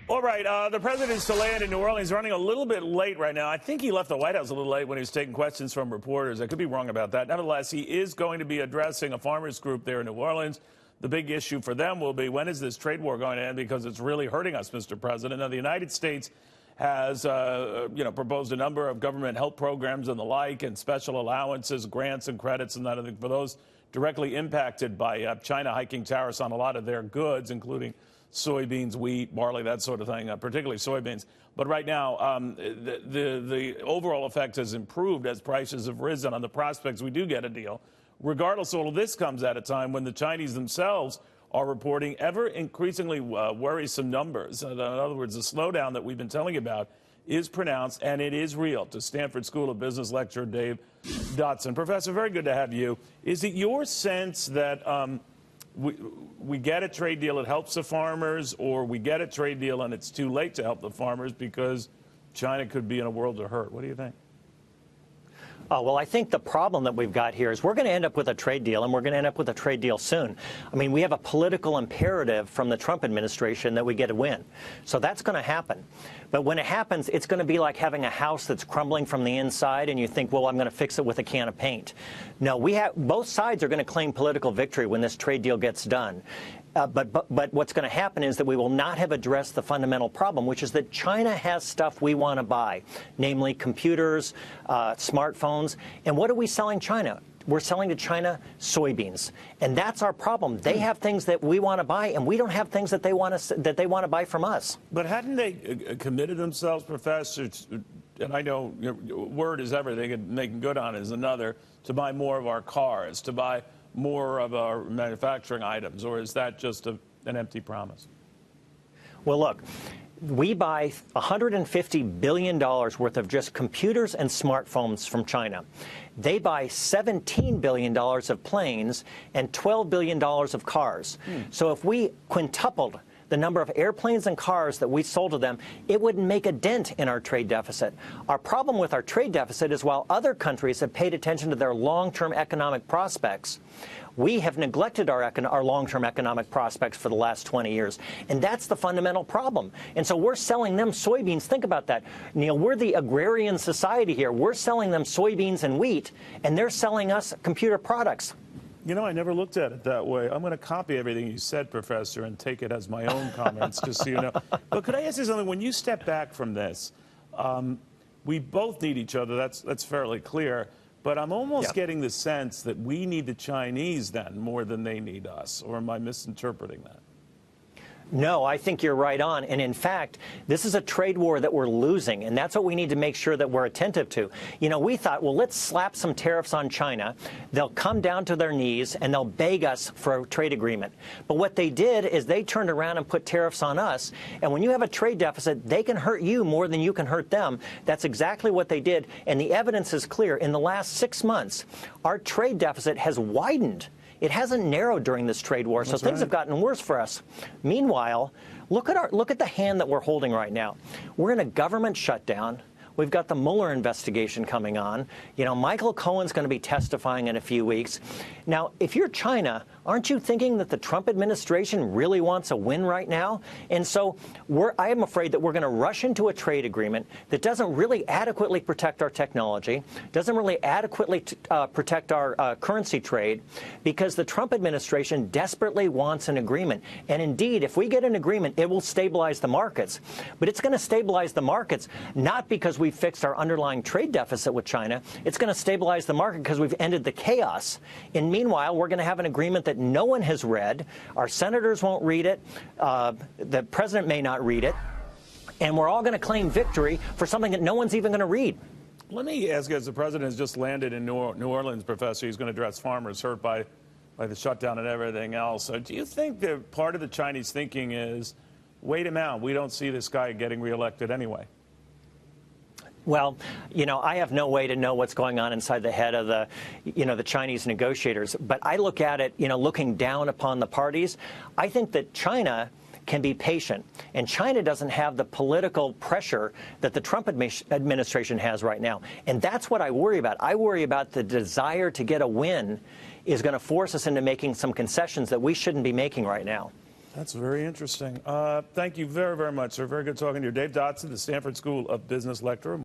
All right, the president's to land in New Orleans, running a little bit late right now. I think he left the White House a little late when he was taking questions from reporters. I could be wrong about that. Nevertheless, he is going to be addressing a farmers group there in New Orleans. The big issue for them will be, when is this trade war going to end? Because it's really hurting us, Mr. President. Now, the United States has, proposed a number of government help programs and the like, and special allowances, grants and credits and that other for those directly impacted by China hiking tariffs on a lot of their goods, including soybeans, wheat, barley, that sort of thing, particularly soybeans. But right now, the overall effect has improved as prices have risen on the prospects we do get a deal. Regardless, all of this comes at a time when the Chinese themselves are reporting ever increasingly worrisome numbers. In other words, the slowdown that we've been telling you about is pronounced, and it is real. To Stanford School of Business lecturer Dave Dodson. Professor, very good to have you. Is it your sense that we get a trade deal, it helps the farmers, or we get a trade deal and it's too late to help the farmers because China could be in a world of hurt? What do you think? Well, I think the problem that we've got here is we're going to end up with a trade deal, and we're going to end up with a trade deal soon. I mean, we have a political imperative from the Trump administration that we get a win. So that's going to happen. But when it happens, it's going to be like having a house that's crumbling from the inside, and you think, well, I'm going to fix it with a can of paint. No, both sides are going to claim political victory when this trade deal gets done. But what's going to happen is that we will not have addressed the fundamental problem, which is that China has stuff we want to buy, namely computers, smartphones. And what are we selling China? We're selling to China soybeans, and that's our problem. They have things that we want to buy, and we don't have things that they want to buy from us. But hadn't they committed themselves, Professor? And I know word is everything, and making good on it is another. To buy more of our cars, to buy more of our manufacturing items, or is that just an empty promise? Well, look, we buy $150 billion worth of just computers and smartphones from China. They buy $17 billion of planes and $12 billion of cars. So if we quintupled the number of airplanes and cars that we sold to them, it wouldn't make a dent in our trade deficit. Our problem with our trade deficit is while other countries have paid attention to their long-term economic prospects, we have neglected our long-term economic prospects for the last 20 years. And that's the fundamental problem. And so we're selling them soybeans. Think about that. Neil, we're the agrarian society here. We're selling them soybeans and wheat, and they're selling us computer products. You know, I never looked at it that way. I'm going to copy everything you said, Professor, and take it as my own comments, just so you know. But could I ask you something? When you step back from this, we both need each other. That's fairly clear. But I'm almost getting the sense that we need the Chinese then more than they need us. Or am I misinterpreting that? No, I think you're right on. And in fact, this is a trade war that we're losing, and that's what we need to make sure that we're attentive to. You know, we thought, well, let's slap some tariffs on China. They'll come down to their knees and they'll beg us for a trade agreement. But what they did is they turned around and put tariffs on us. And when you have a trade deficit, they can hurt you more than you can hurt them. That's exactly what they did. And the evidence is clear. In the last 6 months, our trade deficit has widened. It hasn't narrowed during this trade war, so things have gotten worse for us. Meanwhile, look at the hand that we're holding right now. We're in a government shutdown. We've got the Mueller investigation coming on. You know, Michael Cohen's going to be testifying in a few weeks. Now, if you're China, aren't you thinking that the Trump administration really wants a win right now? And so I am afraid that we're going to rush into a trade agreement that doesn't really adequately protect our technology, doesn't really adequately protect our currency trade, because the Trump administration desperately wants an agreement. And indeed, if we get an agreement, it will stabilize the markets. But it's going to stabilize the markets not because we've fixed our underlying trade deficit with China. It's going to stabilize the market because we've ended the chaos. And meanwhile, we're going to have an agreement that no one has read. Our senators won't read it. The president may not read it. And we're all going to claim victory for something that no one's even going to read. Let me ask you, as the president has just landed in New Orleans, Professor, he's going to address farmers hurt by the shutdown and everything else. So do you think that part of the Chinese thinking is, wait a minute, we don't see this guy getting reelected anyway? Well, you know, I have no way to know what's going on inside the head of the Chinese negotiators. But I look at it, looking down upon the parties. I think that China can be patient. And China doesn't have the political pressure that the Trump administration has right now. And that's what I worry about. I worry about the desire to get a win is going to force us into making some concessions that we shouldn't be making right now. That's very interesting. Thank you very, very much, sir. Very good talking to you. Dave Dodson, the Stanford School of Business lecturer.